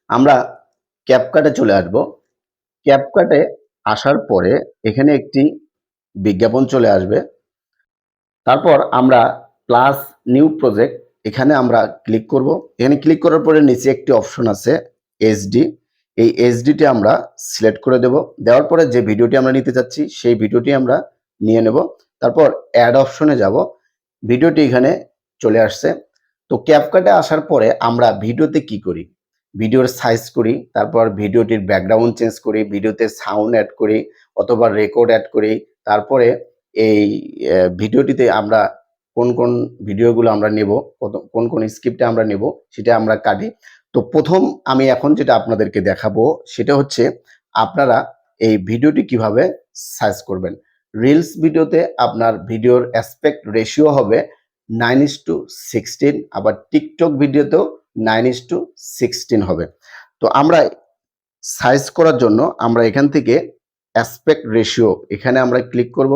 আমরা ক্যাপকাটে চলে আসব। ক্যাপকাটে আসার পরে এখানে একটি বিজ্ঞাপন চলে আসবে। তারপর আমরা প্লাস নিউ প্রজেক্ট এখানে আমরা ক্লিক করব। এখানে ক্লিক করার পরে নিচে একটি অপশন আছে এইচডি। এই এইচডিটি আমরা সিলেক্ট করে দেব। দেওয়ার পরে যে ভিডিওটি আমরা নিতে চাচ্ছি সেই ভিডিওটি আমরা নিয়ে নেব। তারপর অ্যাড অপশনে যাব। ভিডিওটি এখানে চলে আসছে। তো ক্যাপকাটে আসার পরে আমরা ভিডিওতে কি করি? ভিডিওর সাইজ করি, তারপর ভিডিওটির ব্যাকগ্রাউন্ড চেঞ্জ করি, ভিডিওতে সাউন্ড অ্যাড করি অথবা রেকর্ড অ্যাড করি। তারপরে এই ভিডিওটিতে আমরা কোন ভিডিওগুলো আমরা নেব, কোন স্ক্রিপ্টে আমরা নেব সেটা আমরা কাটি। তো প্রথম আমি এখন যেটা আপনাদেরকে দেখাবো সেটা হচ্ছে আপনারা এই ভিডিওটি কিভাবে সাইজ করবেন। রিলস ভিডিওতে আপনার ভিডিওর অ্যাসপেক্ট রেশিও হবে 9:16, আবার টিকটক ভিডিওতেও 9:16 হবে। তো আমরা সাইজ করার জন্য আমরা এখান থেকে অ্যাসপেক্ট রেশিও এখানে আমরা ক্লিক করব।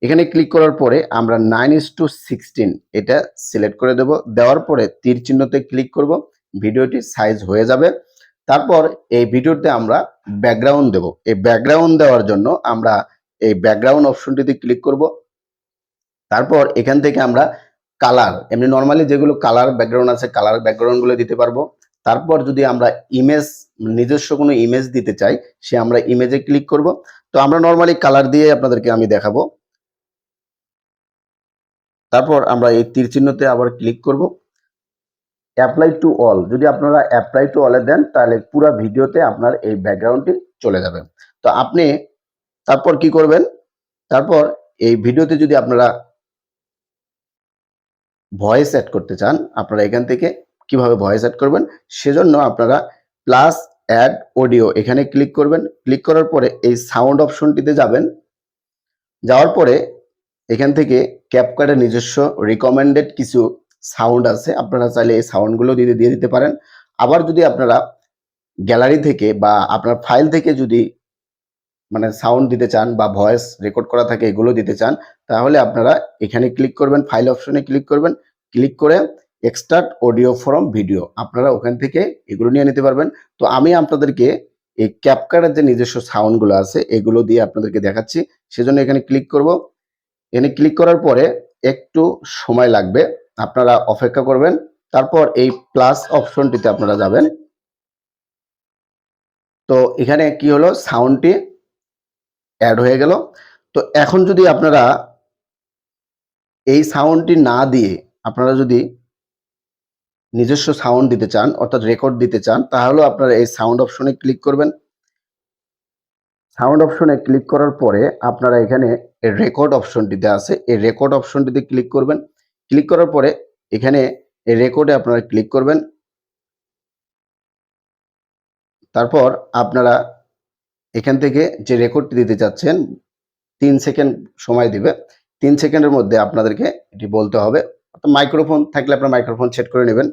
এখানে ক্লিক করার পরে আমরা 9:16 এটা সিলেক্ট করে দেব। দেওয়ার পরে তীর চিহ্নতে ক্লিক করব, ভিডিওটি সাইজ হয়ে যাবে। তারপর এই ভিডিওতে আমরা ব্যাকগ্রাউন্ড দেব। এই ব্যাকগ্রাউন্ড দেওয়ার জন্য আমরা এই ব্যাকগ্রাউন্ড অপশনটিতে ক্লিক করব। তারপর এখান থেকে আমরা কালার, এমনি নর্মালি যেগুলো কালার ব্যাকগ্রাউন্ড আছে কালার ব্যাকগ্রাউন্ডগুলো দিতে পারবো। তারপর যদি আমরা ইমেজ, নিজস্ব কোনো ইমেজ দিতে চাই, সে আমরা ইমেজে ক্লিক করব। তো আমরা নর্মালি কালার দিয়ে আপনাদেরকে আমি দেখাবো। তারপর আমরা এই তীর চিহ্নতে আবার ক্লিক করব। অ্যাপ্লাই টু অল, যদি আপনারা অ্যাপ্লাই টু অলে দেন তাহলে পুরো ভিডিওতে আপনার এই ব্যাকগ্রাউন্ডটি চলে যাবে। তো আপনি তারপর কি করবেন, তারপর এই ভিডিওতে যদি আপনারা ভয়েস অ্যাড করতে চান, আপনারা এখান থেকে কিভাবে ভয়েস অ্যাড করবেন সেজন্য আপনারা প্লাস অ্যাড অডিও এখানে ক্লিক করবেন। ক্লিক করার পরে এই সাউন্ড অপশনটিতে যাবেন। যাওয়ার পরে এখান থেকে ক্যাপকাটের নিজস্ব রিকমেন্ডেড কিছু সাউন্ড আছে, আপনারা চাইলে এই সাউন্ডগুলো দিয়ে দিতে পারেন। আবার যদি আপনারা গ্যালারি থেকে বা আপনার ফাইল থেকে যদি মানে সাউন্ড দিতে চান বা ভয়েস রেকর্ড করা থাকে এগুলো দিতে চান, তাহলে আপনারা এখানে ক্লিক করবেন, ফাইল অপশনে ক্লিক করবেন। ক্লিক করে এক্সট্রাক্ট অডিও ফ্রম ভিডিও, আপনারা ওখান থেকে এগুলো নিয়ে নিতে পারবেন। তো আমি আপনাদেরকে এই ক্যাপকাটের যে নিজস্ব সাউন্ডগুলো আছে এগুলো দিয়ে আপনাদেরকে দেখাচ্ছি, সেজন্য এখানে ক্লিক করব। এখানে ক্লিক করার পরে একটু সময় লাগবে, আপনারা অপেক্ষা করবেন। তারপর এই প্লাস অপশনটিতে আপনারা যাবেন। তো এখানে কি হলো, সাউন্ডটি অ্যাড হয়ে গেল। তো এখন যদি আপনারা এই সাউন্ডটি না দিয়ে আপনারা যদি নিজস্ব সাউন্ড দিতে চান অর্থাৎ রেকর্ড দিতে চান, তাহলে আপনারা এই সাউন্ড অপশনে ক্লিক করবেন। সাউন্ড অপশনে ক্লিক করার পরে আপনারা এখানে রেকর্ড অপশনটিতে আছে, এই রেকর্ড অপশনটিতে ক্লিক করবেন। ক্লিক করার পরে এখানে এই রেকর্ডে আপনারা ক্লিক করবেন। তারপর আপনারা এখান থেকে যে রেকর্ডটি দিতে চাচ্ছেন 3 সেকেন্ড সময় দিবে। 3 সেকেন্ডের মধ্যে আপনাদেরকে এটি বলতে হবে। মাইক্রোফোন থাকলে আপনারা মাইক্রোফোন সেট করে নেবেন।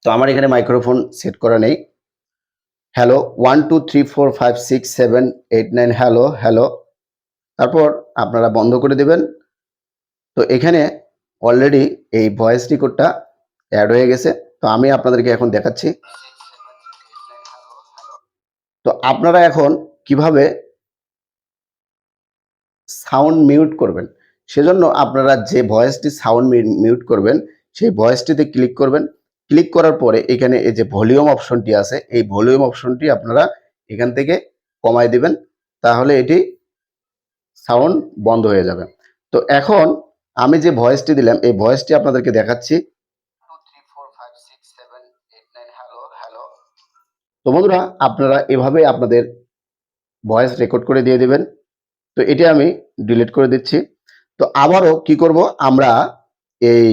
তো আমার এখানে মাইক্রোফোন সেট করা নেই। হ্যালো 1 2 3 4 5 6 7 8 9 হ্যালো হ্যালো, তারপর আপনারা বন্ধ করে দেবেন। তো এখানে অলরেডি এই ভয়েস রেকর্ডটা অ্যাড হয়ে গেছে। তো আমি আপনাদেরকে এখন দেখাচ্ছি। তো আপনারা এখন কিভাবে সাউন্ড মিউট করবেন, সেজন্য আপনারা যে ভয়েসটি সাউন্ড মিউট করবেন সেই ভয়েসটিতে ক্লিক করবেন। ক্লিক করার পরে এখানে এই যে ভলিউম অপশনটি আছে, এই ভলিউম অপশনটি আপনারা এখান থেকে কমায় দিবেন, তাহলে এটি সাউন্ড বন্ধ হয়ে যাবে। তো এখন আমি যে ভয়েসটি দিলাম এই ভয়েসটি আপনাদেরকে দেখাচ্ছি। 2 3 4 5 6 7 8 9 হ্যালো হ্যালো। তো বন্ধুরা আপনারা এভাবে আপনাদের ভয়েস রেকর্ড করে দিয়ে দিবেন। তো এটি আমি ডিলিট করে দিচ্ছি। তো আবারও কি করব, আমরা এই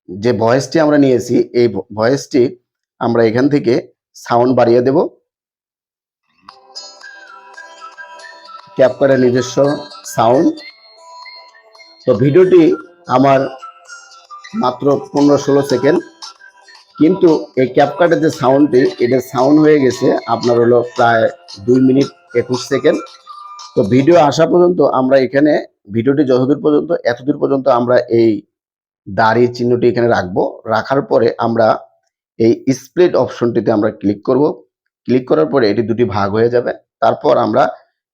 যে ভয়েসটি আমরা নিয়েছি এই ভয়েসটি আমরা এখান থেকে সাউন্ড বাড়িয়ে দেব। ক্যাপকাটের নিজস্ব সাউন্ড। তো ভিডিওটি আমার মাত্র 15-16 সেকেন্ড, কিন্তু এই ক্যাপকাটের যে সাউন্ডটি এটা সাউন্ড হয়ে গেছে আপনার হলো প্রায় 2 মিনিট 21 সেকেন্ড। তো ভিডিও আসা পর্যন্ত আমরা এখানে ভিডিওটি যতদূর পর্যন্ত এতদূর পর্যন্ত আমরা এই দাড়ি চিহ্নটি এখানে রাখবো। রাখার পরে আমরা এই স্প্লিট অপশনটিতে আমরা ক্লিক করব। ক্লিক করার পরে এটি দুটি ভাগ হয়ে যাবে। তারপর আমরা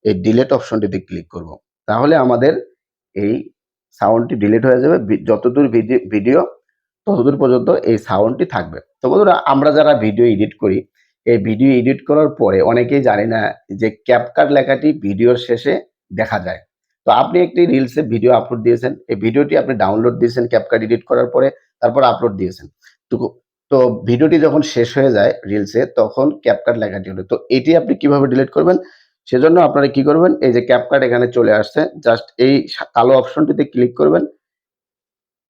এই ডিলিট অপশনটিতে ক্লিক করব। তাহলে আমাদের এই সাউন্ডটি ডিলিট হয়ে যাবে। যতদূর ভিডিও ততদূর পর্যন্ত এই সাউন্ডটি থাকবে। তো বন্ধুরা, আমরা যারা ভিডিও এডিট করি, এই ভিডিও এডিট করার পরে অনেকেই জানি না যে ক্যাপকাট লেখাটি ভিডিওর শেষে দেখা যায়। তো আপনি একটি রিলসে ভিডিও আপলোড দিয়েছেন, এই ভিডিওটি আপনি ডাউনলোড দিয়েছেন ক্যাপকাট এডিট করার পরে, তারপর আপলোড দিয়েছেন। তো তো ভিডিওটি যখন শেষ হয়ে যায় রিলসে, তখন ক্যাপকাট লেখাটি হলো। তো এটি আপনি কিভাবে ডিলিট করবেন? সেজন্য আপনারা কি করবেন, এই যে ক্যাপকাট এখানে চলে আসছে, জাস্ট এই কালো অপশনটিতে ক্লিক করবেন।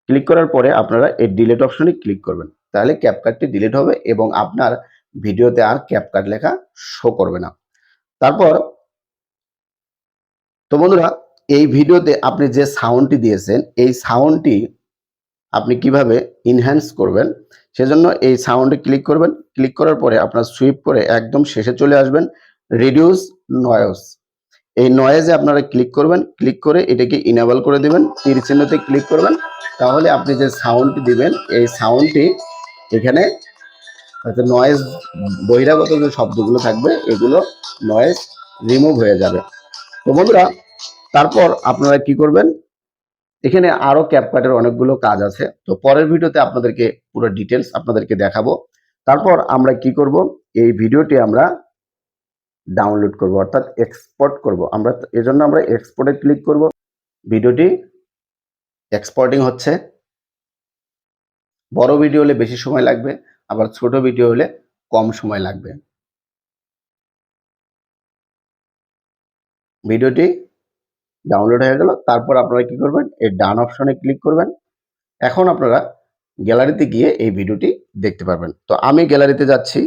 ক্লিক করার পরে আপনারা এই ডিলিট অপশনে ক্লিক করবেন। তাহলে ক্যাপকাটটি ডিলিট হবে এবং আপনার ভিডিওতে আর ক্যাপকাট লেখা শো করবে না। তারপর তো বন্ধুরা, এই ভিডিওতে আপনি যে সাউন্ডটি দিয়েছেন, এই সাউন্ডটি আপনি কিভাবে ইনহ্যান্স করবেন, সেজন্য এই সাউন্ডে ক্লিক করবেন। ক্লিক করার পরে আপনার সুইপ করে একদম শেষে চলে আসবেন, রিডিউস নয়েজ। এই নয়েজে আপনারা ক্লিক করবেন। ক্লিক করে এটাকে ইনেবল করে দেবেন, তীর চিহ্নতে ক্লিক করবেন। তাহলে আপনি যে সাউন্ডটি দিবেন, এই সাউন্ডটি এখানে হয়তো নয়েজ, বহিরাগত যে শব্দগুলো থাকবে এগুলো নয়েজ রিমুভ হয়ে যাবে। তো বন্ধুরা, তারপর আপনারা কি করবেন, এখানে আরো ক্যাপকাটের অনেকগুলো কাজ আছে। তো পরের ভিডিওতে আপনাদেরকে পুরো ডিটেলস আপনাদেরকে দেখাবো। তারপর আমরা কি করব, এই ভিডিওটি আমরা ডাউনলোড করব, অর্থাৎ এক্সপোর্ট করব। আমরা এজন্য আমরা এক্সপোর্টে ক্লিক করব। ভিডিওটি এক্সপোর্টিং হচ্ছে। বড় ভিডিও হলে বেশি সময় লাগবে, আবার ছোট ভিডিও হলে কম সময় লাগবে। ভিডিওটি ডাউনলোড হয়ে গেল। তারপর আপনারা কি করবেন, এই ডান অপশনে ক্লিক করবেন। এখন আপনারা গ্যালারিতে গিয়ে এই ভিডিওটি দেখতে পারবেন। তো আমি গ্যালারিতে যাচ্ছি।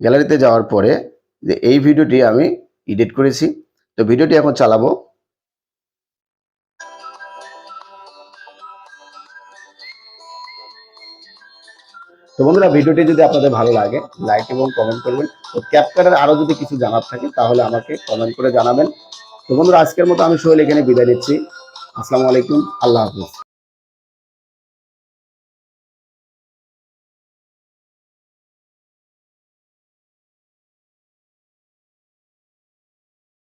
গ্যালারিতে যাওয়ার পরে যে এই ভিডিওটি আমি এডিট করেছি, তো ভিডিওটি এখন চালাবো। তো বন্ধুরা, ভিডিওটি যদি আপনাদের ভালো লাগে, লাইক এবং কমেন্ট করবেন। তো ক্যাপকাটের আরো যদি কিছু জানার থাকে তাহলে আমাকে কমেন্ট করে জানাবেন। তো বন্ধুরা, আজকের মতো আমি সোহেল এখানে বিদায় নিচ্ছি। আসসালামু আলাইকুম, আল্লাহ হাফিজ।